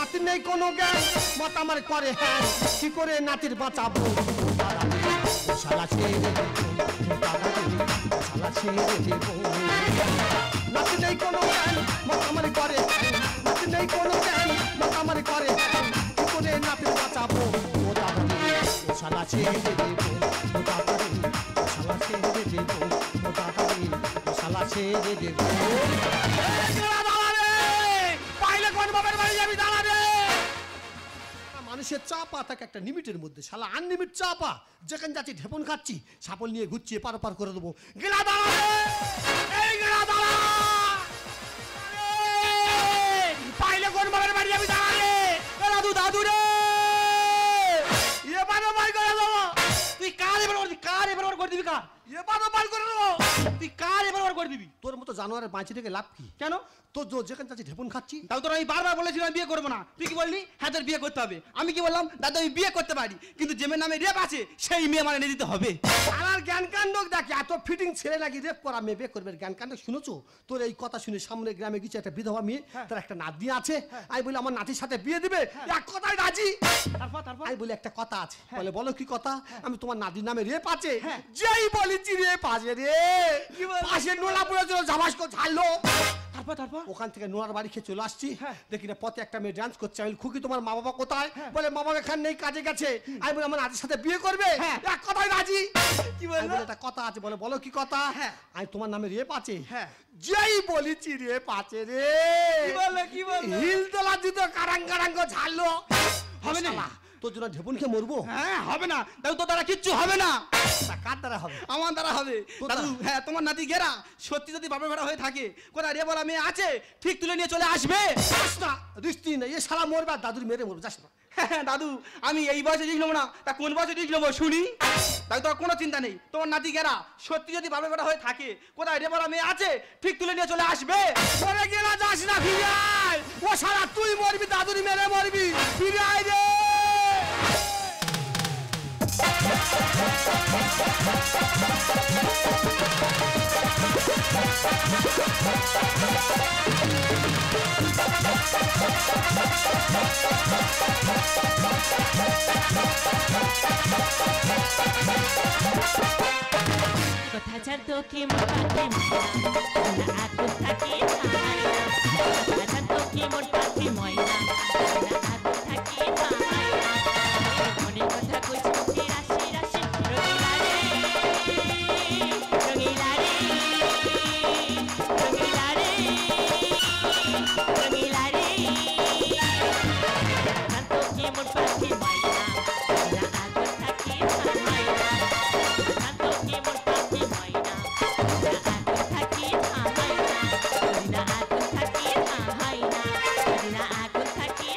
নাতির নেই কোনো জ্ঞান মত আমার করে হ্যাঁ কি করে নাতির বাঁচাবো শালা ছেড়ে দেবো শালা ছেড়ে দেবো নাতি নেই কোনো জ্ঞান মত আমার করে নাতি নেই কোনো জ্ঞান মত আমার করে কি করে নাতির বাঁচাবো ও দাদা ও শালা ছেড়ে দেবো ও দাদা ও শালা ছেড়ে দেবো ও দাদা ও শালা ছেড়ে দেবো মানুষের চাপা থাকে একটা লিমিটের মধ্যে শালা আনলিমিট চাপা যেখানে যাচ্ছি ঢেপন খাচ্ছি সাপল নিয়ে ঘুরছি পার পার করে দেবো গেলা দাঁড়া এই গেলা দাঁড়া পাইলে কোন বাবার বাড়ি যাবি দাঁড়া রে দাদু দাদু রে এবারে বাই করে দেবো তুই কার এবার করে দিবি কার এবারে বাই করে দেবো তুই কার এবার করে দিবি তোর মতো জানোয়ারের বাঁচি থেকে লাভ কি কেন তোর যেখানে যাচ্ছি ঢেপন খাচ্ছি তাও তোর আমি বারবার বলেছিলাম বিয়ে করবো না তুই কি বললি হ্যাঁ তোর বিয়ে করতে হবে আমি কি বললাম দাদা আমি বিয়ে করতে পারি কিন্তু যে মেয়ের নামে রেপ আছে সেই মেয়ে মানে নিয়ে দিতে হবে আর জ্ঞান কাণ্ড দেখ এত ফিটিং ছেলে নাকি রেপ করা মেয়ে বিয়ে করবে জ্ঞান কাণ্ড শুনেছো তোর এই কথা শুনে সামনে গ্রামে গেছে একটা বিধবা মেয়ে তার একটা নাতি আছে আমি বলি আমার নাতির সাথে বিয়ে দিবে এক কথায় রাজি তারপর আমি বলি একটা কথা আছে বলে বলো কি কথা আমি তোমার নাতির নামে রেপ আছে যেই বলেছি রেপ আছে রে পাশে নোলা পড়ে চলো ঝামাস করে ঝাড়লো তারপর ওখান থেকে নোয়ার বাড়ি খেয়ে চলে আসছি দেখি না পথে একটা মেয়ে ডান্স করছে আমি খুকি তোমার মা বাবা কোথায় বলে মা বাবা এখানে নেই কাজে গেছে আমি বলি আমার নাতির সাথে বিয়ে করবে এক কথায় রাজি কি বলবো একটা কথা আছে বলে বলো কি কথা আমি তোমার নামে রেপ আছে যেই বলেছি রেপ আছে রে কি বলবো হিল তোলা জুতো কারাং কারাং করে ঝাড়লো হবে না তোর জন্য ঢেপুন খেয়ে মরবো হ্যাঁ হবে না দাদু তোর দ্বারা কিচ্ছু হবে না কার দ্বারা হবে আমার দ্বারা হবে দাদু হ্যাঁ তোমার নাতি গেরা সত্যি যদি বাপের বেড়া হয়ে থাকে কোথায় রে বলা মেয়ে আছে ঠিক তুলে নিয়ে চলে আসবে না দৃষ্টি নেই এ শালা মরবে আর দাদুর মেরে মরবে যাস না হ্যাঁ দাদু আমি এই বয়সে রিস্ক নেবো না তা কোন বয়সে রিস্ক নেবো শুনি দাদু তোর কোনো চিন্তা নেই তোমার নাতি গেরা সত্যি যদি বাপের বেড়া হয়ে থাকে কোথায় রে বলা মেয়ে আছে ঠিক তুলে নিয়ে চলে আসবে ওরে গেরা যাস না ফিরে আয় ও শালা তুই মরবি দাদুর মেরে মরবি ফিরে আয় রে কথা জানতো কি মোর পাখি ময়না আগুন থাকে কথা জানতো কি মোর পাখি ময়না আগুন থাকে মনের কথা কইছি মুখে রাশি রাশি রঙিলা রে রঙিলা রে রঙিলা রে রঙিলা রে জানতো কি মোর পাখি ময়না আগুন থাকে জানতো কি মোর পাখি ময়না আগুন থাকে আগুন থাকে আগুন থাকে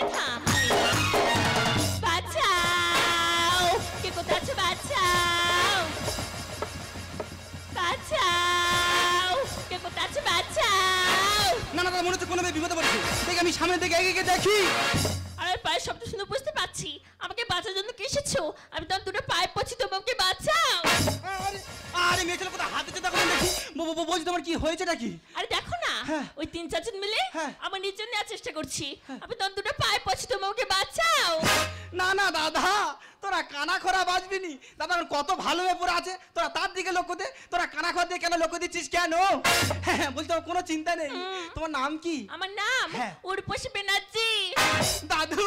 বাঁচাও কে কোথায় আছো বাঁচাও বাঁচাও কে কোথায় আছো বাঁচাও না না মনে হচ্ছে কোনো বিপদে পড়েছে দেখি আমি সামনে থেকে এগিয়ে দেখি আরে পায়ের শব্দ শুনে বুঝতে পারছি আমাকে বাঁচার জন্য কে এসেছো আমি তো দুটো পায়ে পড়ছি তোমাকে বাঁচাও আরে মেয়ে ছেলে কোথায় হাত দিচ্ছে দেখো দেখি বলছি তোমার কি হয়েছে নাকি আরে দেখো না ওই 3-4 জন মিলে আমার নিচে নেওয়ার চেষ্টা করছি আমি তো দুটো পায়ে পড়ছি তোমাকে বাঁচাও না না দাদা তোরা কানা খোরা বাজবি নি দাদা কত ভালো হয়ে পড়ে আছে তোরা তার দিকে লক্ষ্য দে তোরা কানা খোরা দিয়ে কেন লক্ষ্য দিচ্ছিস কেন বলছি তোমার কোনো চিন্তা নেই তোমার নাম কি আমার নাম উর্বশী ব্যানার্জি দাদু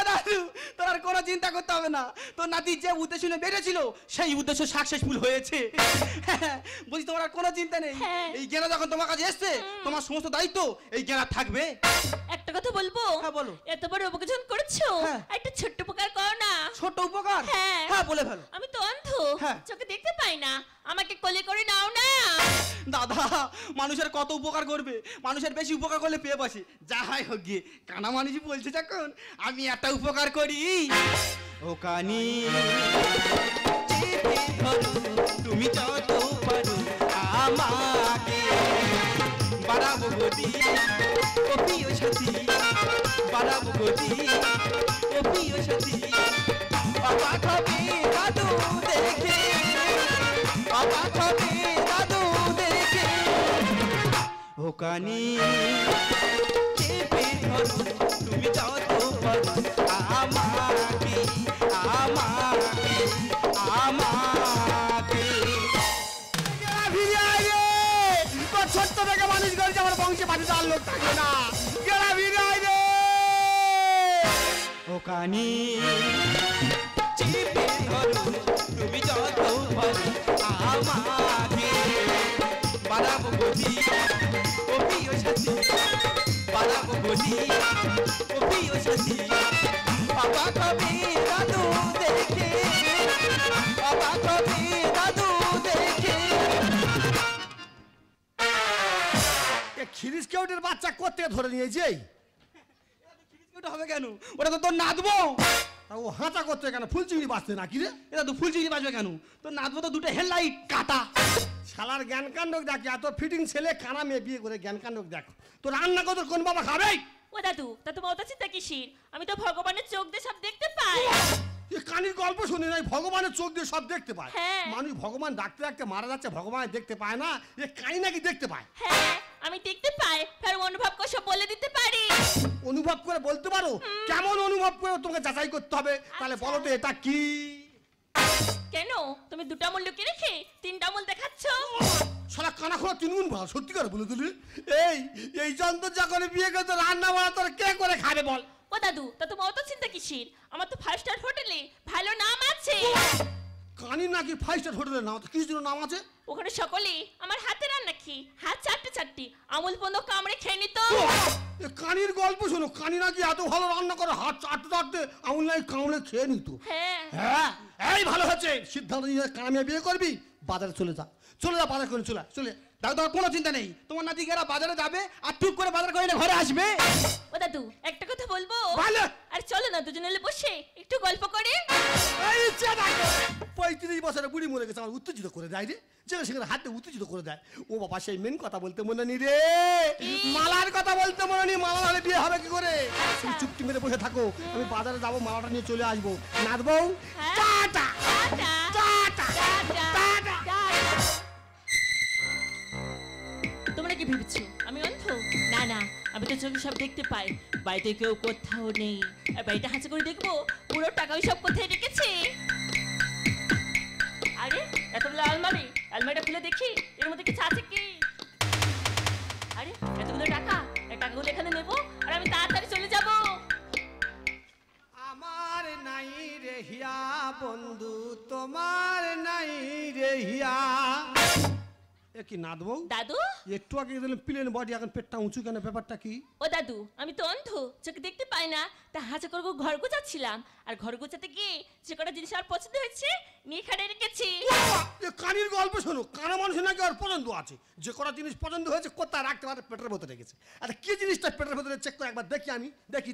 দাদু তোর আর কোনো চিন্তা করতে হবে না তোর নাতি যে উদ্দেশ্য নিয়ে বেড়েছিল সেই উদ্দেশ্য সাকসেসফুল হয়েছে বলছি তোমার আর কোনো চিন্তা নেই এই জ্ঞান যখন তোমার কাছে এসছে তোমার সমস্ত দায়িত্ব এই জ্ঞান থাকবে একটা কথা বলবো হ্যাঁ বলো এত বড় উপকার করেছো একটা ছোট্ট উপকার করো না ছোট উপকার হ্যাঁ বলে ফেলো আমি তো অন্ধ চোখে দেখতে পাই না আমাকে কোলে করে নাও না দাদা মানুষের কত উপকার করবে মানুষের বেশি উপকার করলে পেয়ে বসে যা হয় হোক গিয়ে কানা মানুষই বলছে যখন আমি একটা উপকার করি ও কানি তুমি যত পারো আমাকে বাড়াবো গতি ও প্রিয় সাথী বাড়াবো গতি ও প্রিয় সাথী অবাক হবে দাদু দেখে অবাক হবে দাদু দেখে ও কানি চেপে ধরো তুমি যত আমাকে আমাকে আমাকে ছোট্ট থেকে মানুষ করেছে আমার বংশে বাড়িতে আর লোক থাকে না গেলা বিরাই রে ও কানি চিপে ধরো তুমি যত ভালো আমাকে বাড়াবো গতি ও প্রিয় সাথী বাড়াবো গতি ও প্রিয় সাথী বাবা কবি দাদু দেখে বাবা কবি দাদু দেখে খিরিস কেউটের বাচ্চা কোত্থেকে ধরে নিয়েছে ওটা হবে কেন ওটা তো তোর নাদবো ও হাঁচা করতে কেন ফুল চিংড়ি বাঁচতে না কি রে এটা তো ফুল চিংড়ি বাজবে কেন তোর নাদবো তো দুটো হেডলাইট কাটা শালার জ্ঞান কাণ্ডক দেখ এত ফিটিং ছেলে কানা মেয়ে বিয়ে করে জ্ঞান কাণ্ডক দেখ তো রান্না কত কোন বাবা খাবে ও দাদু তা তোমার অত চিন্তা কিসির আমি তো ভগবানের চোখ দিয়ে সব দেখতে পাই এ কানির গল্প শুনি নাই ভগবানের চোখ দিয়ে সব দেখতে পায় হ্যাঁ। মানুষ ভগবান ডাকতে ডাকতে মারা যাচ্ছে ভগবান দেখতে পায় না এ কানি নাকি দেখতে পায় হ্যাঁ আমি দেখতে পাই ফের অনুভব করে সব বলে দিতে পারি অনুভব করে বলতে পারো কেমন অনুভব করে তোমাকে যাচাই করতে হবে তাহলে বলো তো এটা কি কেন তুমি দুটো আমল লুকিয়ে রেখে তিনটা আমল দেখাচ্ছ শালা কানা খোলা তিনগুণ ভালো সত্যি করে বলে দিলি এই যন্ত্র যখন বিয়ে করতে রান্না বাড়া তোর কে করে খাবে বল ও দাদু তা তোমার অত চিন্তা কিসির আমার তো 5 স্টার হোটেলে ভালো নাম আছে কানি নাকি 5 স্টার হোটেলের নাম তো কিছু নাম আছে ওখানে সকলে আমার হাতে রান্না খেয়ে হাত চারটে চারটি আমুল পর্যন্ত কামড়ে খেয়ে নিত এ কানির গল্প শোনো কানি নাকি এত ভালো রান্না করে হাত চাটতে চাটতে আমুল নাকি কামড়ে খেয়ে নিত হ্যাঁ হ্যাঁ এই ভালো হচ্ছে সিদ্ধান্ত নিয়ে কামিয়ে বিয়ে করবি বাজারে চলে যা বাজার করে চলে দাদু তোমার কোনো চিন্তা নেই তোমার নাতিকেরা বাজারে যাবে আর টুক করে বাজার করে ঘরে আসবে ও দাদু একটা কথা বলবো ভালো আর চলো না দুজনে মিলে বসে একটু গল্প করে এই ইচ্ছা দেখো 35 বছরের বুড়ি মরে গেছে আমার উত্তেজিত করে দেয় রে সেখানে হাতে উত্তেজিত করে দেয় ও বাবা সেই মেন কথা বলতে মনে নি রে মালার কথা বলতে মনে নি মালা হলে বিয়ে হবে কি করে তুমি চুপটি মেরে বসে থাকো আমি বাজারে যাবো মালাটা নিয়ে চলে আসবো নাচবো টাটা টাটা টাটা তোমরা কি ভেবেছো আমি অন্ধ না না আমি তো চোখে সব দেখতে পাই বাড়িতে কেউ কোথাও নেই আর বাড়িটা হাঁচা করে দেখবো পুরো টাকা ওই সব কোথায় রেখেছে আরে এতগুলো আলমারিটা খুলে দেখি এর মধ্যে কিছু আছে কি আরে এতগুলো টাকা এই টাকাগুলো এখানে নেবো আর আমি তাড়াতাড়ি চলে যাবো আমার নাই রে হিয়া বন্ধু তোমার নাই রে হিয়া এ কি নাদবো দাদু একটু আগে দিলাম প্লেন বডি এখন পেটটা উঁচু কেন ব্যাপারটা কি ও দাদু আমি তো অন্ধ চোখে দেখতে পাই না তা হাঁচা করে ঘর গোছাচ্ছিলাম আর ঘর গোছাতে গিয়ে যে কটা জিনিস আমার পছন্দ হয়েছে নিয়ে এখানে রেখেছি এ কানির গল্প শোনো কানা মানুষ নাকি আর পছন্দ আছে যে কটা জিনিস পছন্দ হয়েছে কোথায় রাখতে পারে পেটের ভেতরে রেখেছে আচ্ছা কি জিনিসটা পেটের ভেতরে চেক করে একবার দেখি আমি দেখি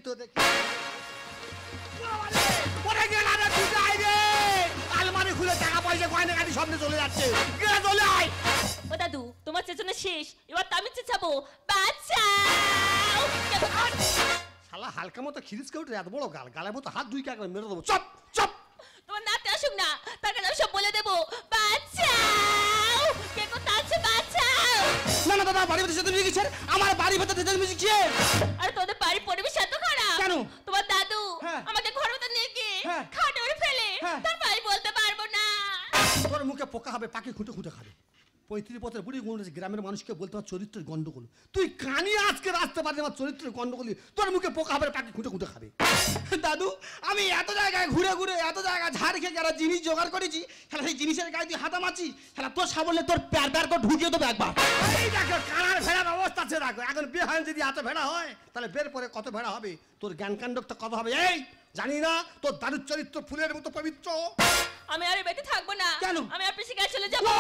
পরে গেল আরে তুই রে আলমারি খুলে টাকা পয়সা গয়না গাড়ি সামনে চলে যাচ্ছে গেলে চলে আয় ও দাদু তোমার চেতনা শেষ এবার তো আমি চেঁচাবো বাঁচাও শালা হালকা মতো খিরিস কেউটে এত বড় গালের মতো হাত দুই কাকড়ে মেরে দেবো চপ চপ তোমার নাতে আসুক না তার কাছে আমি সব বলে দেবো বাঁচাও কে কোথায় আছে বাঁচাও না না দাদা বাড়ি ভেতরে সেতু মিউজিক ছেড়ে আমার বাড়ি ভেতরে সেতু মিউজিক ছেড়ে আর তোদের বাড়ির পরিবেশ এত খারাপ কেন? তোমার দাদু হ্যাঁ। আমাকে ঘর ভেতর নিয়ে গিয়ে হ্যাঁ। খাটে ওরে ফেলে হ্যাঁ। তার ভাই বলতে পারবো না তোর মুখে পোকা হবে পাখি খুঁটে খুঁটে খাবে 35 বছরের বুড়ি গুণ গ্রামের মানুষকে বলতে হবে চরিত্রের গন্ডগোল তুই কানি আজকে আসতে পারবি আমার চরিত্রের গন্ডগোল তোর মুখে পোকা হবে পাখি খুঁটে খুঁটে খাবে দাদু আমি এত জায়গায় ঘুরে ঘুরে এত জায়গায় ঝাড় খেয়ে যারা জিনিস জোগাড় করেছি খেলা সেই জিনিসের গায়ে তুই হাতা মারছি খেলা তোর সাবলে তোর প্যার প্যার করে ঢুকিয়ে দেবো একবার এই দেখো কানার ভেড়ার অবস্থা আছে দেখো এখন বিয়ে হয় যদি এত ভেড়া হয় তাহলে বের পরে কত ভেড়া হবে তোর জ্ঞান কাণ্ডটা কত হবে এই জানি না তোর দাদুর চরিত্র ফুলের মতো পবিত্র আমি আর এই বাড়িতে থাকবো না কেন? আমি আর পিসি চলে যাবো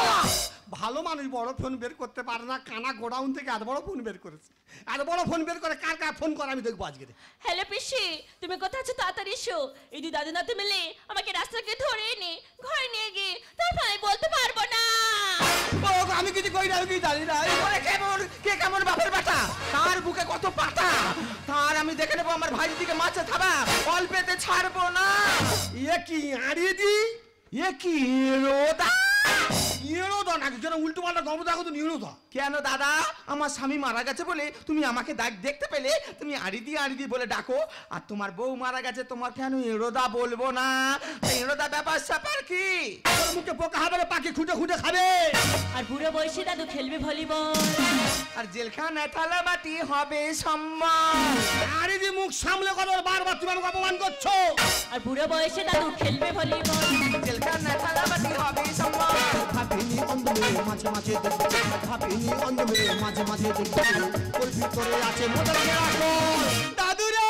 ভালো মানুষ বড় ফোন বের করতে পারে না কানা গোডাউন থেকে এত বড় ফোন বের করেছে এত বড় ফোন বের করে কার কার ফোন করে আমি দেখবো আজকে হ্যালো পিসি তুমি কোথায় আছো তাড়াতাড়ি এসো এই দুই দাদু নাতে মিলে আমাকে রাস্তাকে ধরে এনে ঘরে নিয়ে গিয়ে তারপর আমি বলতে পারবো না ও আমি কিছু কই না আমি কি জানি না এই বলে কে কেমন বাপের বেটা তার বুকে কত পাতা তার আমি দেখে নেবো আমার ভাইয়ের দিকে মাছে থাবা অল্পেতে ছাড়বো না এ কি আড়িয়ে দি এ কি রোদা নিয়েও দাও নাকি যেন উল্টো পাল্টা গল্প দেখো তো নিয়েও দাও। কেন দাদা আমার স্বামী মারা গেছে বলে তুমি আমাকে দেখতে পেলে তুমি আড়ি দিয়ে বলে ডাকো, আর তোমার বউ মারা গেছে তোমার কেন এড়োদা বলবো না? এড়োদা ব্যাপার স্যাপার কি? তোর মুখে পোকা হবে না, পাখি খুঁটে খুঁটে খাবে। আর বুড়ো বয়সে দাদু খেলবে ভলিবল। আর জেলখানায় থালাবাটি হবে সম্মান। আরে দি মুখ সামলে কথা বলো, বারবার তুমি আমাকে অপমান করছো। আর বুড়ো বয়সে দাদু খেলবে ভলিবল। জেলখানায় থালাবাটি হবে সম্মান। ভাবিনি অন্ধ মেয়ে মাঝে মাঝে দেখতে, ভাবিনি অন্ধ মেয়ে মাঝে মাঝে দেখতে, ওর ভিতরে আছে মোটা রাখো। দাদু রে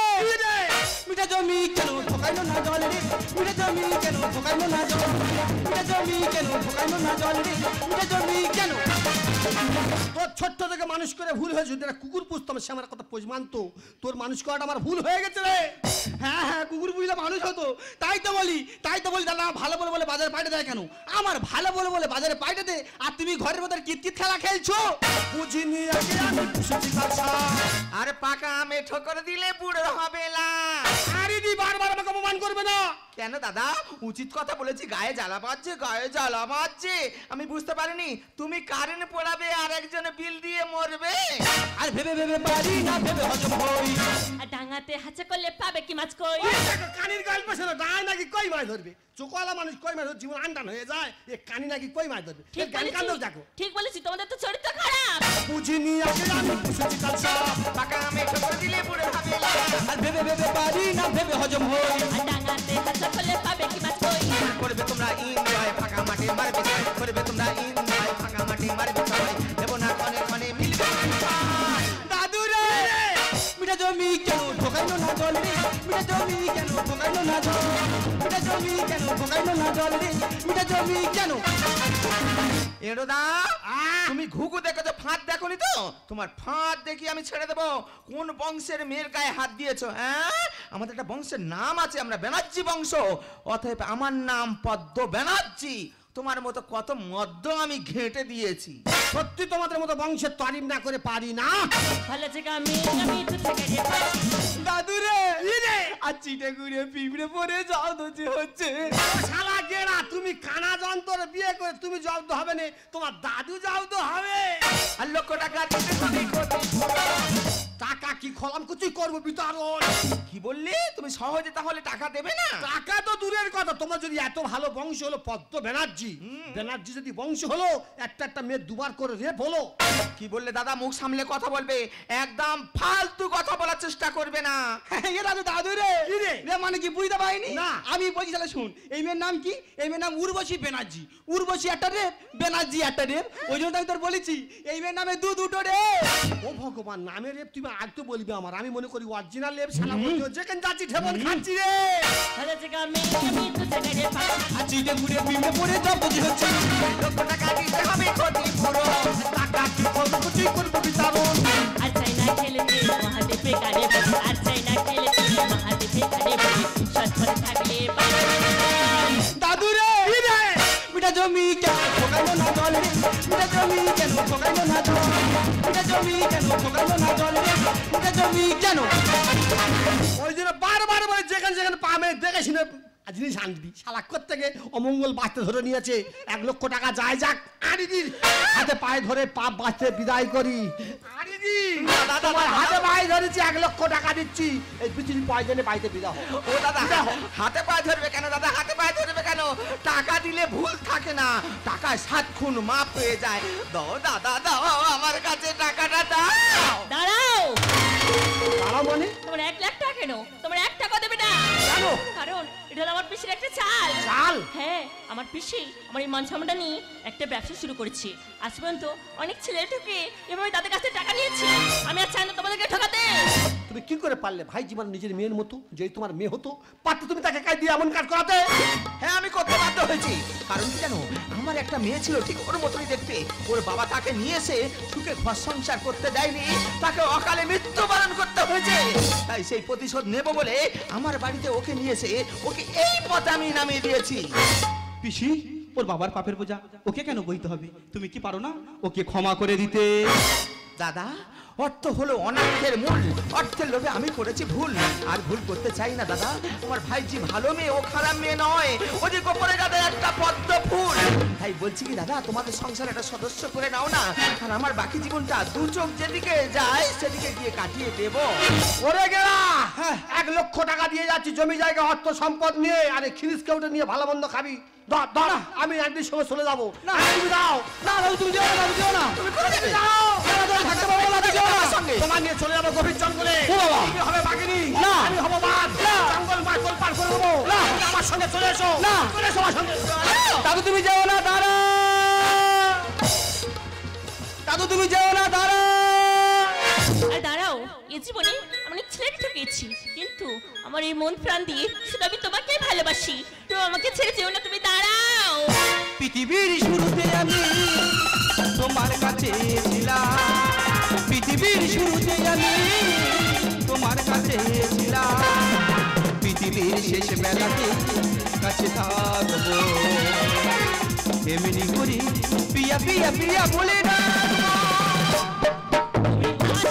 মিঠা জমি কেন ঠকাইলো না জল রে, মিঠা জমি কেন ঠকাইলো না জল, মিঠা জমি কেন ঠকাইলো না জল রে, মিঠা জমি কেন? তোর ছোট্ট থেকে মানুষ করে ভুল হয়েছে, যদি একটা কুকুর পুষতাম সে আমার কথা পোষ মানতো। তোর মানুষ করাটা আমার ভুল হয়ে গেছে রে। হ্যাঁ হ্যাঁ কুকুর বুঝলে মানুষ হতো, তাই তো বলি দাদা ভালো বলে বলে বাজারে পাইতে দেয় কেন? আমার ভালো বলে বলে বাজারে পাইতে দে, আর তুমি ঘরের মধ্যে কিতকিত খেলা খেলছো। বুঝিনি আগে আমি পুষেছি কাছা। আরে পাকা আমে ঠোকর দিলে বুড়ো হবে না। আরে দি বারবার আমাকে অপমান করবে না। কেন দাদা উচিত কথা বলেছি, গায়ে জ্বালা বাজছে, গায়ে জ্বালা বাজছে। আমি বুঝতে পারিনি তুমি কারেন্ট পোড়াবে আর একজন বিল দিয়ে মরবে। আর ভেবে ভেবে পারি না, ভেবে হজম হই। আর ডাঙাতে হাঁচা করলে পাবে কি মাছ কই? ওই দেখো কানির গল্প শোনো, ডায় নাকি কই মাছ ধরবে? চোখওয়ালা মানুষ কই মাছ ধরবে, জীবন আন্ডান হয়ে যায়। এ কানি নাকি কই মাছ ধরবে? ঠিক গান কান্দো বলেছি, দেখো। ঠিক বলেছি, তোমাদের তো চরিত্র খারাপ। বুঝিনি আগে আমি পুষেছি কাছা। পাকা আমে ঠোকর দিলে বুড়ো হবে না। আর ভেবে ভেবে পারি না, ভেবে হজম হই। আর ডাঙাতে হাঁচা করলে পাবে কি মাছ কই? করবে তোমরা এনজয়, ফাঁকা মাঠে মারবে ছয়। করবে তোমরা এনজয়, ফাঁকা মাঠে মারবে ছয়। দেবো না কনে কনে মিলবে ছয়। দাদু রে মিঠা জমি কেন ঠকাইলো না জল রে, মিঠা জমি কেন ঠকাইলো না জল, মিঠা জমি কেন ঠকাইলো না জল রে, মিঠা জমি কেন? এড়োদা তুমি ঘুঘু দেখেছো, ফাঁদ দেখোনি তো? তোমার ফাঁদ দেখি আমি ছেড়ে দেবো। কোন বংশের মেয়ের গায়ে হাত দিয়েছো? হ্যাঁ আমাদের একটা বংশের নাম আছে, আমরা ব্যানার্জি বংশ, অতএব আমার নাম পদ্ম ব্যানার্জি। তোমার মতো কত মদ্য আমি ঘেঁটে দিয়েছি। সত্যি তোমাদের মতো বংশের তারিফ না করে পারি না। ভালো জায়গা আমি তো থেকে রে পাই। দাদু রে আর চিটে ঘুরে পিঁপড়ে পরে যাও তো যে হচ্ছে। ও শালা গেরা, তুমি কানা যন্ত্র বিয়ে করে তুমি জব্দ হবে না, তোমার দাদু জব্দ হবে। আর লক্ষ টাকা দিতে হবে ক্ষতিপূরণ। টাকা কি খলাম কিছুই করবো বিতরণ। কি বললে তুমি সহজে তাহলে টাকা দেবে না? টাকা তো দূরের কথা, তোমার যদি এত ভালো বংশ হলো পদ্ম ব্যানার্জি, ব্যানার্জি যদি বংশ হলো একটা মেয়ে দুবার করে রেপ হলো। কি বললে দাদা? মুখ সামলে কথা বলবে, একদম ফালতু কথা বলার চেষ্টা করবে না। দাদু রে মানে কি বুঝতে পারিনি? না। আমি বলছি তাহলে শুন, এই মেয়ের নাম কি? এই মেয়ের নাম উর্বশী ব্যানার্জি। উর্বশী একটা রেপ, ব্যানার্জি একটা রেপ, ওই জন্য আমি তোর বলেছি এই মেয়ের নামে দুটো রেপ। ও ভগবান, নামের রেপ তুমি আর তো বলবে আমার, আমি মনে করি অরিজিনাল রেপ। শালা বলছো যেখানে যাচ্ছি ঠেবন খাচ্ছি রে। ভালো জায়গা আমি তো থেকে রে পাই। আর চিটে ঘুরে পিঁপড়ে পরে জব্দ যে হচ্ছে। লক্ষ টাকা দিতে হবে ক্ষতিপূরণ। টাকা কি করবো কিছুই করবো বিতরণ। আর চাই না খেলেতে মহাদেবে কারে বলি। আর চাই না খেলেতে মহাদেবে কারে বলি। সৎপথে থাকলে পাবে। দাদু রে মিঠা জমি কেন ঠকাইলো না জল রে, মিঠা জমি কেন ঠকাইলো না জল, মিঠা জমি কেন ঠকাইলো না জল রে, মিঠা জমি কেন? ওই জন্য বারবার বলে যেখানে পাবে দেখে শুনে জিনিস আনবি। শালা করতে অমঙ্গল বাঁচতে ধরে নিয়েছে। 1 লক্ষ টাকা যায় যাক, আরিদির হাতে পায়ে ধরে পাপ বাঁচতে বিদায় করি। আরিদি তোমার হাতে পায়ে ধরেছি, 1 লক্ষ টাকা দিচ্ছি, এই পৃথিবীর পয়জনে বাড়িতে বিদায় হও। ও দাদা হাতে পায়ে ধরবে কেন? দাদা হাতে পায়ে ধরবে কেন? টাকা দিলে ভুল থাকে না, টাকায় 7 খুন মাপ হয়ে যায়। দাও দাদা দাও, আমার কাছে টাকাটা দাও। দাঁড়াও, দাঁড়াও মানে তোমার 1 লাখ টাকা কেন? তোমার 1 টাকা দেবে না। কেন? কারণ এটা হলো আমার পিসির একটা চাল। চাল? হ্যাঁ, আমার পিসি আমার এই মান সম্মানটা নিয়ে একটা ব্যবসা শুরু করেছে। আজ পর্যন্ত অনেক ছেলে ঠকে এভাবে তাদের কাছে টাকা নিয়েছি। আমি আর চাই না তোমাদেরকে ঠকাতে। তুমি কি করে পারলে ভাই জীবন নিজের মেয়ের মতো, যেই তোমার মেয়ে হতো, পারতে তুমি তাকে কাজ দিয়ে এমন কাজ করাতে? হ্যাঁ আমি করতে বাধ্য হয়েছি। কারণ কি জানো, আমার একটা মেয়ে ছিল ঠিক ওর মতোই দেখতে। ওর বাবা তাকে নিয়ে এসে সুখে ঘর সংসার করতে দেয়নি, তাকে অকালে মৃত্যুবরণ করতে হয়েছে। তাই সেই প্রতিশোধ নেব বলে আমার বাড়িতে ওকে নিয়ে এসে ওকে এই পথে আমি নামিয়ে দিয়েছি। পিসি ওর বাবার পাপের বোঝা ওকে কেন বইতে হবে? তুমি কি পারো না ওকে ক্ষমা করে দিতে? দাদা অর্থ হলো অনার্থের মূল, অর্থের লোভে আমি করেছি ভুল, আর ভুল করতে চাই না দাদা। তোমার ভাইজি ভালো মেয়ে, ও খারাপ মেয়ে নয়, ও যে গোপনে দাদা একটা পদ্ম ফুল। তাই বলছি কি দাদা, তোমাদের সংসার একটা সদস্য করে নাও না, আর আমার বাকি জীবনটা দু চোখ যেদিকে যায় সেদিকে গিয়ে কাটিয়ে দেব। ওরে গেলা 1 লক্ষ টাকা দিয়ে যাচ্ছি জমি জায়গা অর্থ সম্পদ নিয়ে, আরে খিরিস কেউটা নিয়ে ভালো মন্দ খাবি। ধর ধর, আমি একদিন সঙ্গে চলে যাবো। না। তুমি দাও। না দাদু তুমি যেও না, দাদু যেও না। তুমি কোথায় যাবে? যাও। থাকতে পারবো না, দাদু যেও না। সঙ্গে তোমার নিয়ে চলে যাবো গভীর জঙ্গলে। ও বাবা। তুমি হবে বাঘিনী, না। আমি হবো বাঘ। জঙ্গল পার পার করে দেবো। না। তুমি আমার সঙ্গে চলে এসো। না। চলে এসো আমার সঙ্গে। দাদু তুমি যেও না, দাঁড়া। দাদু তুমি যেও না, দাঁড়া। আর দাঁড়াও, এ জীবনে আমি অনেক ছেলেকে ঠকেছি, কিন্তু আমার এই মন প্রাণ দিয়ে শুধু আমি তোমাকেই ভালোবাসি। তো আমাকে ছেড়ে যেও না, তুমি দাঁড়াও। পৃথিবীর শুরুতে আমি তোমার কাছে ছিলাম, পৃথিবীর শুরুতে আমি তোমার কাছে ছিলাম, পৃথিবীর শেষ বেলাতে কাছে থাকবো, এমনি করি পিয়া পিয়া পিয়া বলে না। তুমি আসে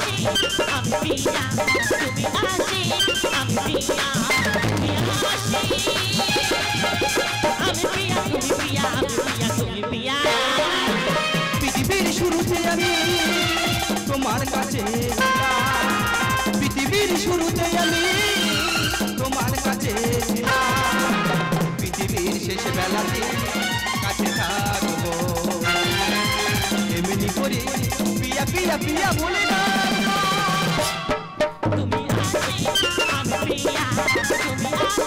আমি প্রিয়া, তুমি আসে আমি প্রিয়া, তুমি আসে আমি প্রিয়া, তুমি প্রিয়া, আমি প্রিয়া, তুমি প্রিয়া। পৃথিবীর শুরুতে আমি তোমার কাছে ছিলাম, পৃথিবীর শুরুতে আমি তোমার কাছে ছিলাম, পৃথিবীর শেষ বেলাতে কাছে থাকবো, এমনি করে পিয়া পিয়া পিয়া বলে না। তুমি আসে আমি প্রিয়া, তুমি আসে